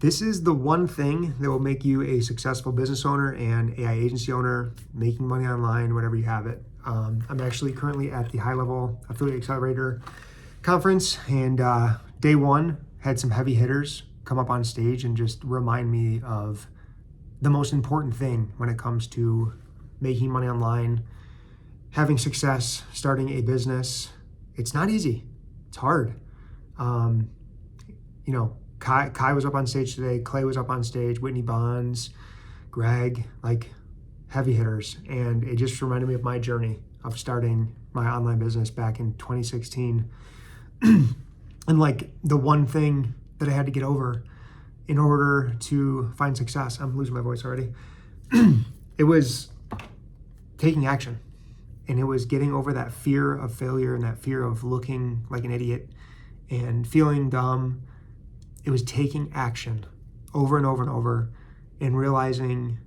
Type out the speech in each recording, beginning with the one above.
This is the one thing that will make you a successful business owner and AI agency owner, making money online, whatever you have it. I'm actually currently at the HighLevel Affiliate Accelerator conference, and day one had some heavy hitters come up on stage and just remind me of the most important thing when it comes to making money online, having success, starting a business. It's not easy. It's hard. Kai was up on stage today. Clay was up on stage. Whitney Bonds, Greg, like heavy hitters. And it just reminded me of my journey of starting my online business back in 2016. And like the one thing that I had to get over in order to find success, I'm losing my voice already. It was taking action. And it was getting over that fear of failure and that fear of looking like an idiot and feeling dumb. It was taking action over and over and over and realizing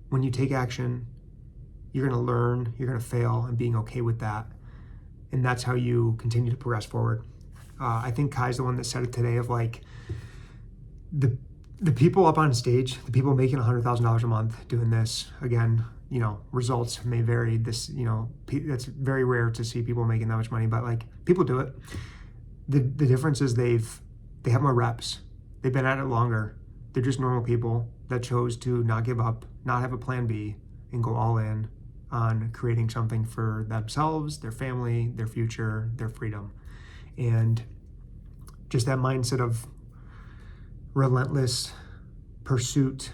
when you take action, you're going to learn, you're going to fail, and being okay with that. And that's how you continue to progress forward. I think Kai's the one that said it today of like the people up on stage, the people making $100,000 a month doing this, again, results may vary. That's very rare to see people making that much money, but like people do it. The difference is they have more reps. They've been at it longer. They're just normal people that chose to not give up, not have a plan B, and go all in on creating something for themselves, their family, their future, their freedom. And just that mindset of relentless pursuit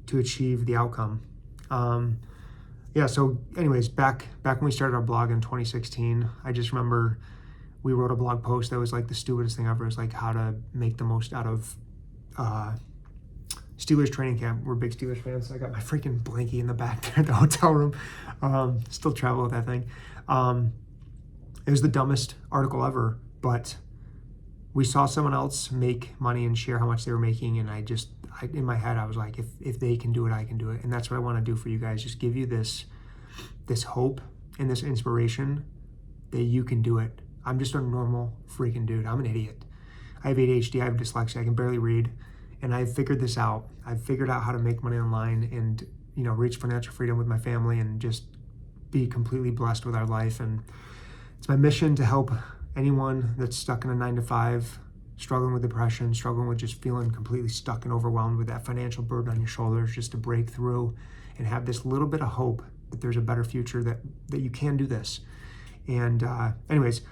to achieve the outcome. So anyways, back when we started our blog in 2016, I just remember we wrote a blog post that was like the stupidest thing ever. It was like how to make the most out of Steelers training camp. We're big Steelers fans. I got my freaking blankie in the back there at the hotel room. Still travel with that thing. It was the dumbest article ever, but we saw someone else make money and share how much they were making, and I in my head, I was like, if they can do it, I can do it. And that's what I want to do for you guys. Just give you this hope and this inspiration that you can do it. I'm just a normal freaking dude. I'm an idiot. I have ADHD, I have dyslexia, I can barely read. And I've figured this out. I've figured out how to make money online and, reach financial freedom with my family and just be completely blessed with our life. And it's my mission to help anyone that's stuck in a 9-to-5, struggling with depression, struggling with just feeling completely stuck and overwhelmed with that financial burden on your shoulders, just to break through and have this little bit of hope that there's a better future, that you can do this. And anyways,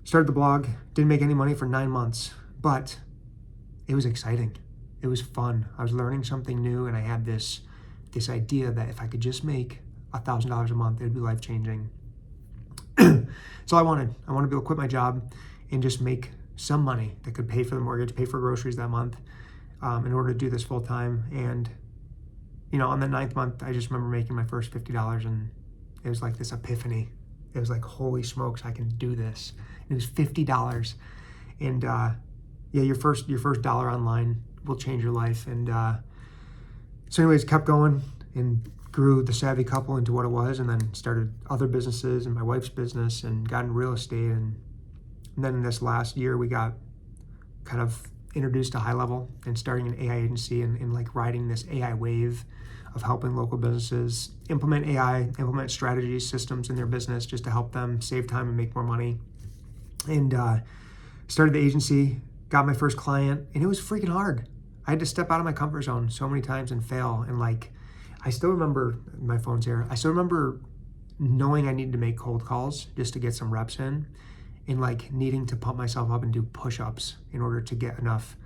started the blog, didn't make any money for 9 months, but it was exciting. It was fun. I was learning something new, and I had this idea that if I could just make $1,000 a month, it would be life-changing. So I wanted to be able to quit my job and just make some money that could pay for the mortgage, pay for groceries that month, in order to do this full time. And, on the 9th month, I just remember making my first $50, and it was like this epiphany. It was like, holy smokes, I can do this. And it was $50. And your first dollar online will change your life. And so anyways, kept going and grew the Savvy Couple into what it was, and then started other businesses and my wife's business and got in real estate. And then in this last year, we got kind of introduced to HighLevel and starting an AI agency and like riding this AI wave of helping local businesses implement AI, implement strategies, systems in their business just to help them save time and make more money. And started the agency, got my first client, and it was freaking hard. I had to step out of my comfort zone so many times and fail. And like, I still remember, my phone's here, I still remember knowing I needed to make cold calls just to get some reps in, and like needing to pump myself up and do push-ups in order to get enough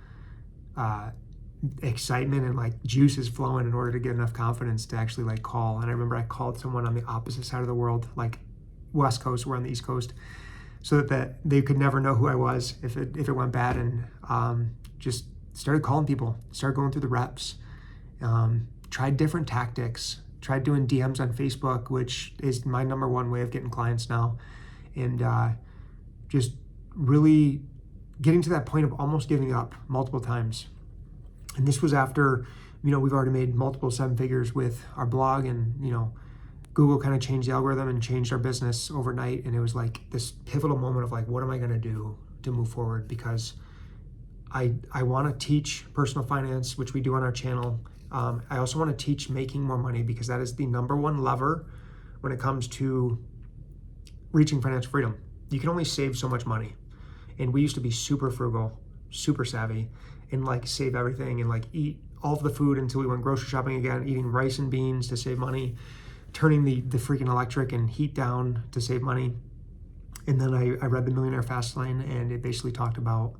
excitement and like juices flowing in order to get enough confidence to actually like call. And I remember I called someone on the opposite side of the world, like West Coast, we're on the East Coast, so that they could never know who I was if it went bad. And just started calling people, started going through the reps, tried different tactics, tried doing DMs on Facebook, which is my number one way of getting clients now. And just really getting to that point of almost giving up multiple times. And this was after, we've already made multiple 7 figures with our blog, and, Google kind of changed the algorithm and changed our business overnight. And it was like this pivotal moment of like, what am I going to do to move forward? Because I want to teach personal finance, which we do on our channel. I also want to teach making more money, because that is the number one lever when it comes to reaching financial freedom. You can only save so much money. And we used to be super frugal, super savvy, and like save everything and like eat all of the food until we went grocery shopping again, eating rice and beans to save money, turning the freaking electric and heat down to save money. And then I read The Millionaire Fast Lane, and it basically talked about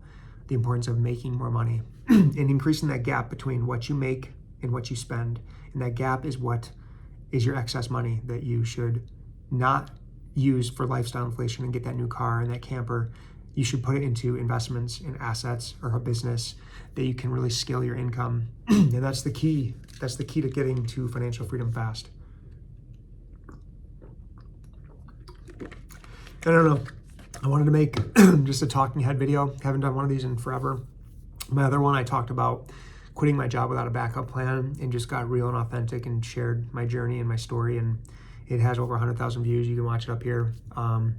the importance of making more money and increasing that gap between what you make and what you spend. And that gap is what is your excess money that you should not use for lifestyle inflation and get that new car and that camper. You should put it into investments and assets or a business that you can really scale your income. And that's the key. That's the key to getting to financial freedom fast. I don't know. I wanted to make just a talking head video. Haven't done one of these in forever. My other one, I talked about quitting my job without a backup plan and just got real and authentic and shared my journey and my story. And it has over 100,000 views. You can watch it up here. I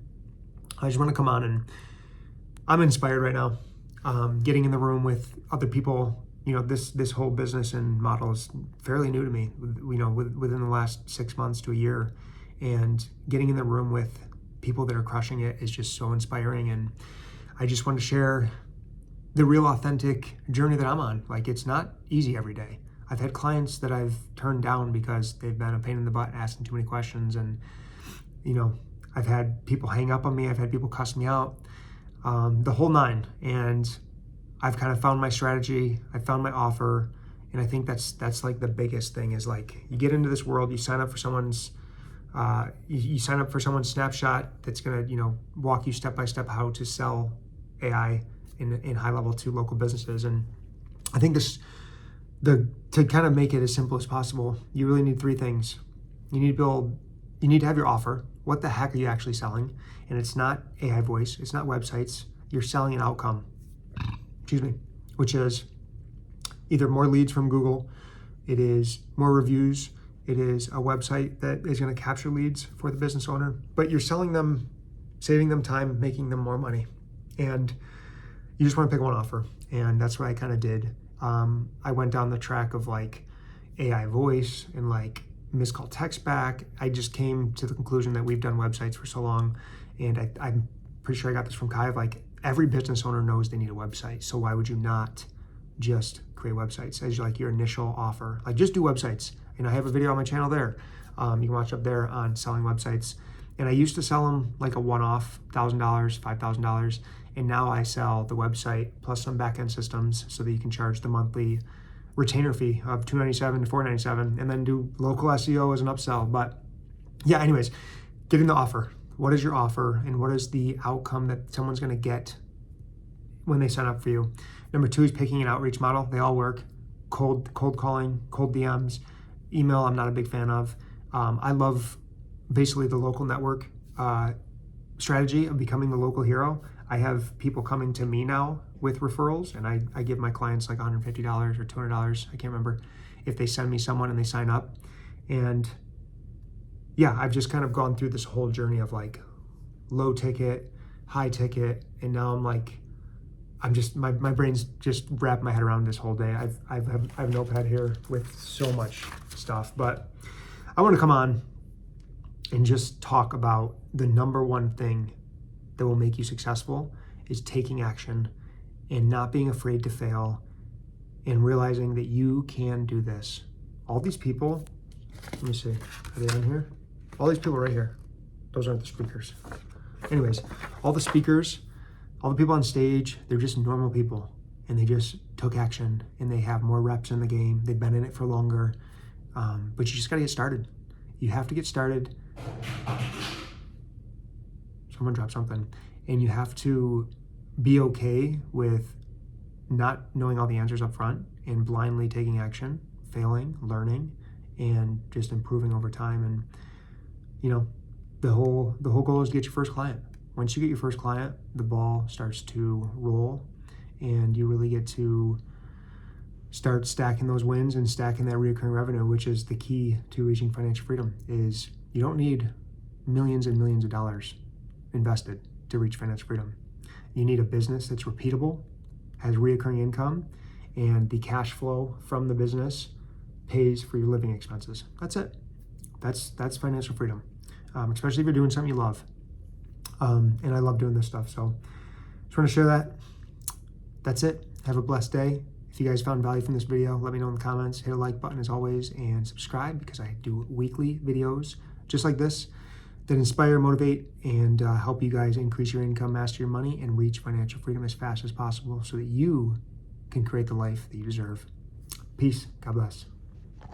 just want to come on, and I'm inspired right now. Getting in the room with other people. This whole business and model is fairly new to me, within the last 6 months to a year. And getting in the room with people that are crushing it is just so inspiring. And I just want to share the real authentic journey that I'm on. Like, it's not easy every day. I've had clients that I've turned down because they've been a pain in the butt, asking too many questions. And, I've had people hang up on me. I've had people cuss me out, the whole nine. And I've kind of found my strategy. I found my offer. And I think that's like the biggest thing is, like, you get into this world, you sign up for someone's you sign up for someone's snapshot that's going to, walk you step by step how to sell AI in high level to local businesses. And I think to kind of make it as simple as possible, you really need three things. You need to have your offer. What the heck are you actually selling? And it's not AI voice. It's not websites. You're selling an outcome, which is either more leads from Google. It is more reviews. It is a website that is going to capture leads for the business owner, but you're selling them, saving them time, making them more money. And you just want to pick one offer. And that's what I kind of did. I went down the track of like AI voice and like missed call text back. I just came to the conclusion that we've done websites for so long. And I'm pretty sure I got this from Kai, of like, every business owner knows they need a website. So why would you not just create websites as like your initial offer? Like, just do websites. And I have a video on my channel there. You can watch up there on selling websites. And I used to sell them like a one-off, $1,000, $5,000. And now I sell the website plus some back-end systems so that you can charge the monthly retainer fee of $297 to $497, and then do local SEO as an upsell. But yeah, anyways, getting the offer. What is your offer, and what is the outcome that someone's going to get when they sign up for you? Number two is picking an outreach model. They all work. Cold calling, cold DMs. Email, I'm not a big fan of. I love basically the local network strategy of becoming the local hero. I have people coming to me now with referrals, and I give my clients like $150 or $200, I can't remember, if they send me someone and they sign up. And yeah, I've just kind of gone through this whole journey of like low ticket, high ticket, and now I'm like, my brain's just wrapped my head around this whole day. I have a notepad here with so much stuff, but I want to come on and just talk about the number one thing that will make you successful is taking action and not being afraid to fail and realizing that you can do this. All these people, let me see, are they on here? All these people right here, those aren't the speakers. Anyways, all the speakers, all the people on stage, they're just normal people, and they just took action, and they have more reps in the game. They've been in it for longer, but you just got to get started. You have to get started. Someone dropped something, and you have to be okay with not knowing all the answers up front and blindly taking action, failing, learning, and just improving over time. And the whole goal is to get your first client. Once you get your first client, the ball starts to roll, and you really get to start stacking those wins and stacking that recurring revenue, which is the key to reaching financial freedom. Is you don't need millions and millions of dollars invested to reach financial freedom. You need a business that's repeatable, has reoccurring income, and the cash flow from the business pays for your living expenses. That's it. That's financial freedom, especially if you're doing something you love. And I love doing this stuff. So just want to share that. That's it. Have a blessed day. If you guys found value from this video, let me know in the comments. Hit a like button as always, and subscribe, because I do weekly videos just like this that inspire, motivate, and help you guys increase your income, master your money, and reach financial freedom as fast as possible so that you can create the life that you deserve. Peace. God bless.